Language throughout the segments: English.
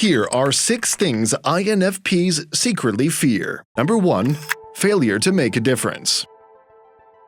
Here are 6 things INFPs secretly fear. Number 1. Failure to make a difference.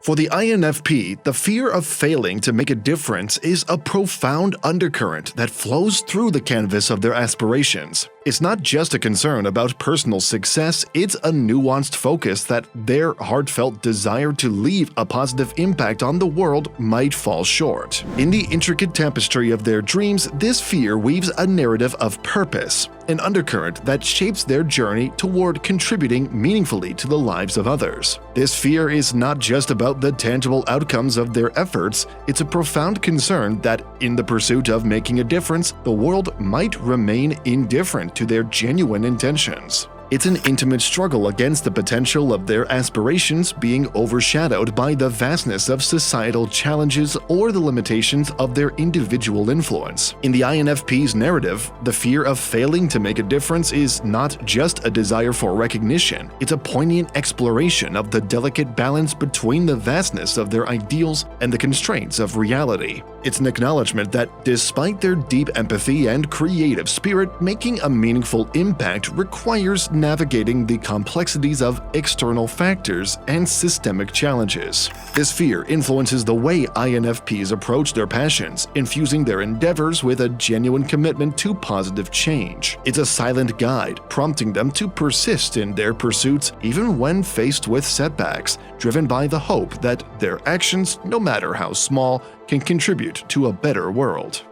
For the INFP, the fear of failing to make a difference is a profound undercurrent that flows through the canvas of their aspirations. It's not just a concern about personal success, it's a nuanced focus that their heartfelt desire to leave a positive impact on the world might fall short. In the intricate tapestry of their dreams, this fear weaves a narrative of purpose, an undercurrent that shapes their journey toward contributing meaningfully to the lives of others. This fear is not just about the tangible outcomes of their efforts, it's a profound concern that, in the pursuit of making a difference, the world might remain indifferent to their genuine intentions. It's an intimate struggle against the potential of their aspirations being overshadowed by the vastness of societal challenges or the limitations of their individual influence. In the INFP's narrative, the fear of failing to make a difference is not just a desire for recognition, it's a poignant exploration of the delicate balance between the vastness of their ideals and the constraints of reality. It's an acknowledgement that, despite their deep empathy and creative spirit, making a meaningful impact requires navigating the complexities of external factors and systemic challenges. This fear influences the way INFPs approach their passions, infusing their endeavors with a genuine commitment to positive change. It's a silent guide, prompting them to persist in their pursuits even when faced with setbacks, driven by the hope that their actions, no matter how small, can contribute to a better world.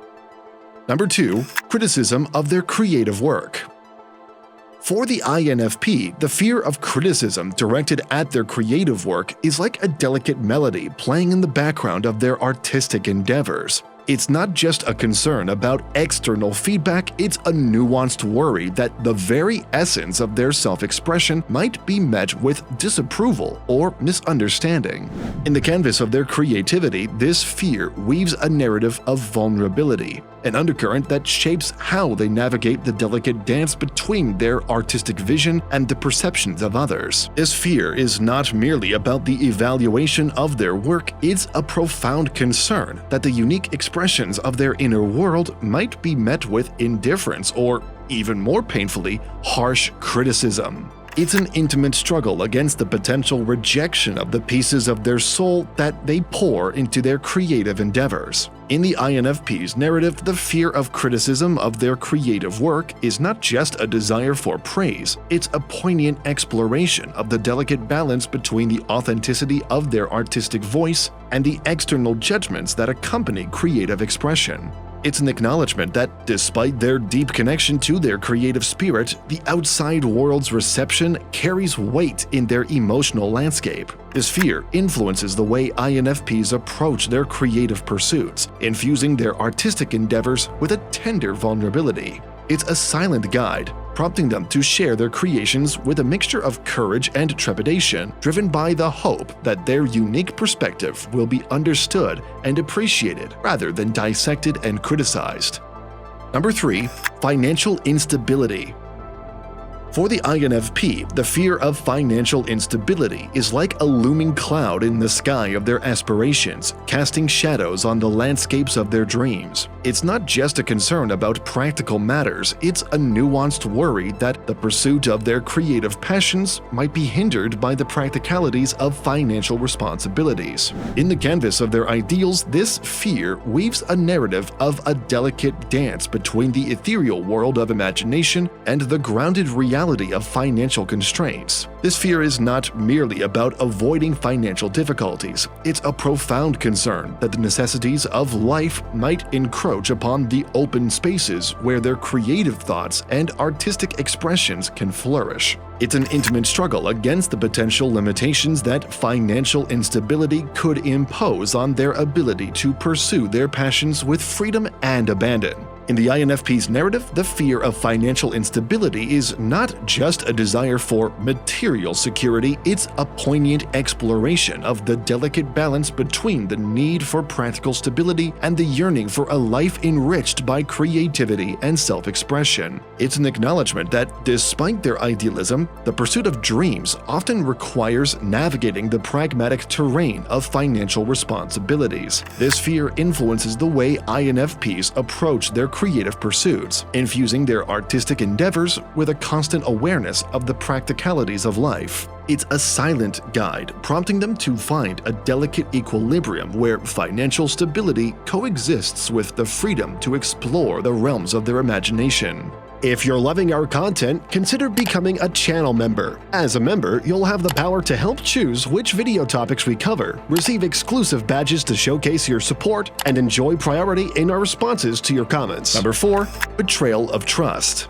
Number 2. Criticism of their creative work. For the INFP, the fear of criticism directed at their creative work is like a delicate melody playing in the background of their artistic endeavors. It's not just a concern about external feedback, it's a nuanced worry that the very essence of their self-expression might be met with disapproval or misunderstanding. In the canvas of their creativity, this fear weaves a narrative of vulnerability, an undercurrent that shapes how they navigate the delicate dance between their artistic vision and the perceptions of others. This fear is not merely about the evaluation of their work, it's a profound concern that the unique expressions of their inner world might be met with indifference or, even more painfully, harsh criticism. It's an intimate struggle against the potential rejection of the pieces of their soul that they pour into their creative endeavors. In the INFP's narrative, the fear of criticism of their creative work is not just a desire for praise, it's a poignant exploration of the delicate balance between the authenticity of their artistic voice and the external judgments that accompany creative expression. It's an acknowledgement that, despite their deep connection to their creative spirit, the outside world's reception carries weight in their emotional landscape. This fear influences the way INFPs approach their creative pursuits, infusing their artistic endeavors with a tender vulnerability. It's a silent guide, prompting them to share their creations with a mixture of courage and trepidation, driven by the hope that their unique perspective will be understood and appreciated rather than dissected and criticized. Number 3. Financial instability. For the INFP, the fear of financial instability is like a looming cloud in the sky of their aspirations, casting shadows on the landscapes of their dreams. It's not just a concern about practical matters, it's a nuanced worry that the pursuit of their creative passions might be hindered by the practicalities of financial responsibilities. In the canvas of their ideals, this fear weaves a narrative of a delicate dance between the ethereal world of imagination and the grounded reality of financial constraints. This fear is not merely about avoiding financial difficulties, it's a profound concern that the necessities of life might encroach upon the open spaces where their creative thoughts and artistic expressions can flourish. It's an intimate struggle against the potential limitations that financial instability could impose on their ability to pursue their passions with freedom and abandon. In the INFP's narrative, the fear of financial instability is not just a desire for material security, it's a poignant exploration of the delicate balance between the need for practical stability and the yearning for a life enriched by creativity and self-expression. It's an acknowledgement that, despite their idealism, the pursuit of dreams often requires navigating the pragmatic terrain of financial responsibilities. This fear influences the way INFPs approach their creative pursuits, infusing their artistic endeavors with a constant awareness of the practicalities of life. It's a silent guide, prompting them to find a delicate equilibrium where financial stability coexists with the freedom to explore the realms of their imagination. If you're loving our content, consider becoming a channel member. As a member, you'll have the power to help choose which video topics we cover, receive exclusive badges to showcase your support, and enjoy priority in our responses to your comments. Number 4. Betrayal of trust.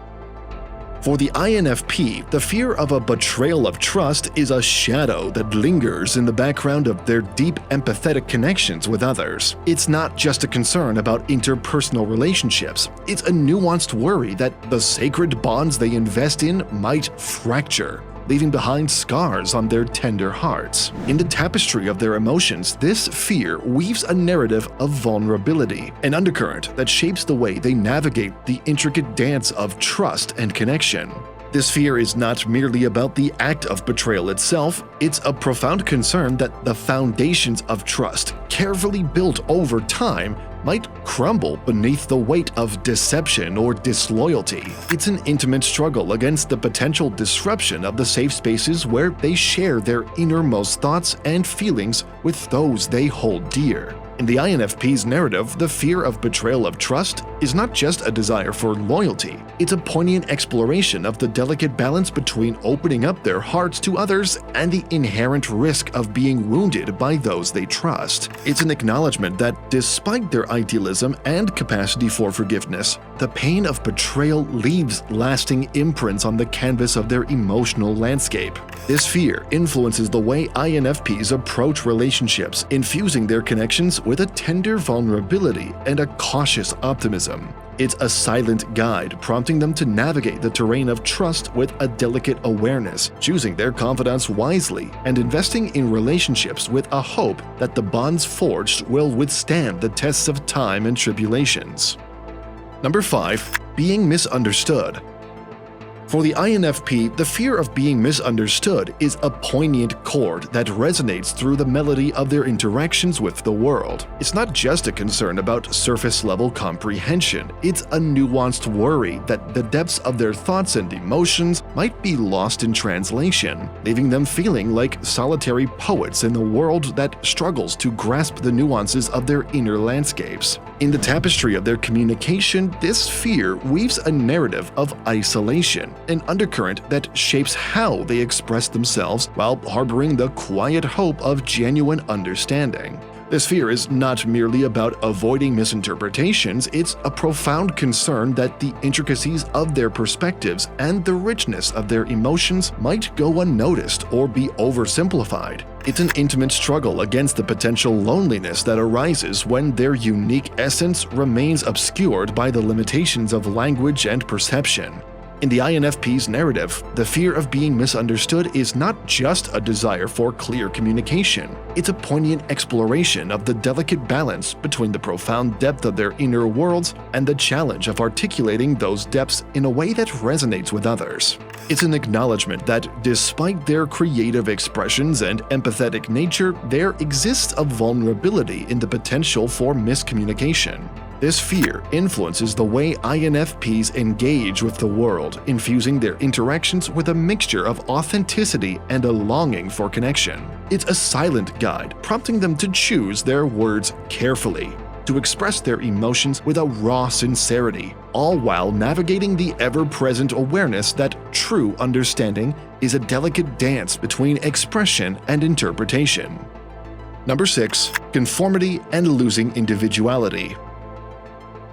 For the INFP, the fear of a betrayal of trust is a shadow that lingers in the background of their deep empathetic connections with others. It's not just a concern about interpersonal relationships, it's a nuanced worry that the sacred bonds they invest in might fracture, leaving behind scars on their tender hearts. In the tapestry of their emotions, this fear weaves a narrative of vulnerability, an undercurrent that shapes the way they navigate the intricate dance of trust and connection. This fear is not merely about the act of betrayal itself, it's a profound concern that the foundations of trust, carefully built over time, might crumble beneath the weight of deception or disloyalty. It's an intimate struggle against the potential disruption of the safe spaces where they share their innermost thoughts and feelings with those they hold dear. In the INFP's narrative, the fear of betrayal of trust is not just a desire for loyalty, it's a poignant exploration of the delicate balance between opening up their hearts to others and the inherent risk of being wounded by those they trust. It's an acknowledgement that, despite their idealism and capacity for forgiveness, the pain of betrayal leaves lasting imprints on the canvas of their emotional landscape. This fear influences the way INFPs approach relationships, infusing their connections with a tender vulnerability and a cautious optimism. It's a silent guide, prompting them to navigate the terrain of trust with a delicate awareness, choosing their confidence wisely, and investing in relationships with a hope that the bonds forged will withstand the tests of time and tribulations. Number 5. Being misunderstood. For the INFP, the fear of being misunderstood is a poignant chord that resonates through the melody of their interactions with the world. It's not just a concern about surface-level comprehension, it's a nuanced worry that the depths of their thoughts and emotions might be lost in translation, leaving them feeling like solitary poets in a world that struggles to grasp the nuances of their inner landscapes. In the tapestry of their communication, this fear weaves a narrative of isolation, an undercurrent that shapes how they express themselves while harboring the quiet hope of genuine understanding. This fear is not merely about avoiding misinterpretations, it's a profound concern that the intricacies of their perspectives and the richness of their emotions might go unnoticed or be oversimplified. It's an intimate struggle against the potential loneliness that arises when their unique essence remains obscured by the limitations of language and perception. In the INFP's narrative, the fear of being misunderstood is not just a desire for clear communication. It's a poignant exploration of the delicate balance between the profound depth of their inner worlds and the challenge of articulating those depths in a way that resonates with others. It's an acknowledgement that, despite their creative expressions and empathetic nature, there exists a vulnerability in the potential for miscommunication. This fear influences the way INFPs engage with the world, infusing their interactions with a mixture of authenticity and a longing for connection. It's a silent guide, prompting them to choose their words carefully, to express their emotions with a raw sincerity, all while navigating the ever-present awareness that true understanding is a delicate dance between expression and interpretation. Number 6. Conformity and losing individuality.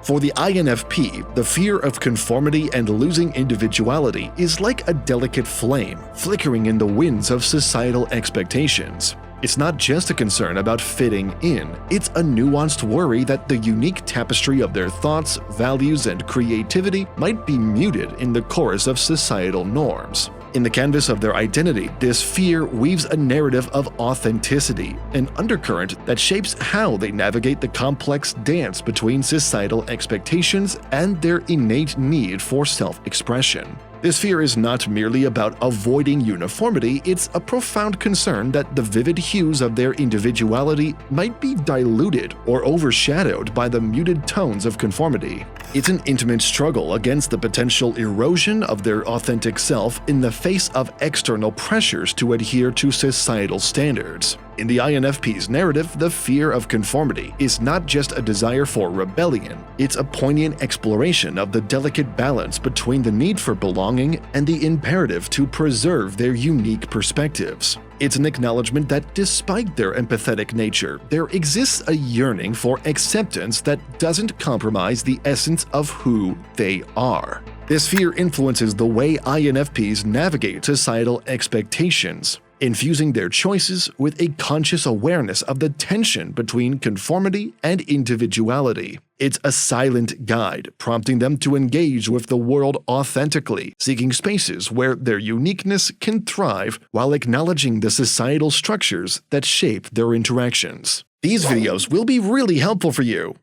For the INFP, the fear of conformity and losing individuality is like a delicate flame flickering in the winds of societal expectations. It's not just a concern about fitting in, it's a nuanced worry that the unique tapestry of their thoughts, values, and creativity might be muted in the chorus of societal norms. In the canvas of their identity, this fear weaves a narrative of authenticity, an undercurrent that shapes how they navigate the complex dance between societal expectations and their innate need for self-expression. This fear is not merely about avoiding uniformity, it's a profound concern that the vivid hues of their individuality might be diluted or overshadowed by the muted tones of conformity. It's an intimate struggle against the potential erosion of their authentic self in the face of external pressures to adhere to societal standards. In the INFP's narrative, the fear of conformity is not just a desire for rebellion, it's a poignant exploration of the delicate balance between the need for belonging and the imperative to preserve their unique perspectives. It's an acknowledgement that despite their empathetic nature, there exists a yearning for acceptance that doesn't compromise the essence of who they are. This fear influences the way INFPs navigate societal expectations, infusing their choices with a conscious awareness of the tension between conformity and individuality. It's a silent guide, prompting them to engage with the world authentically, seeking spaces where their uniqueness can thrive while acknowledging the societal structures that shape their interactions. These videos will be really helpful for you.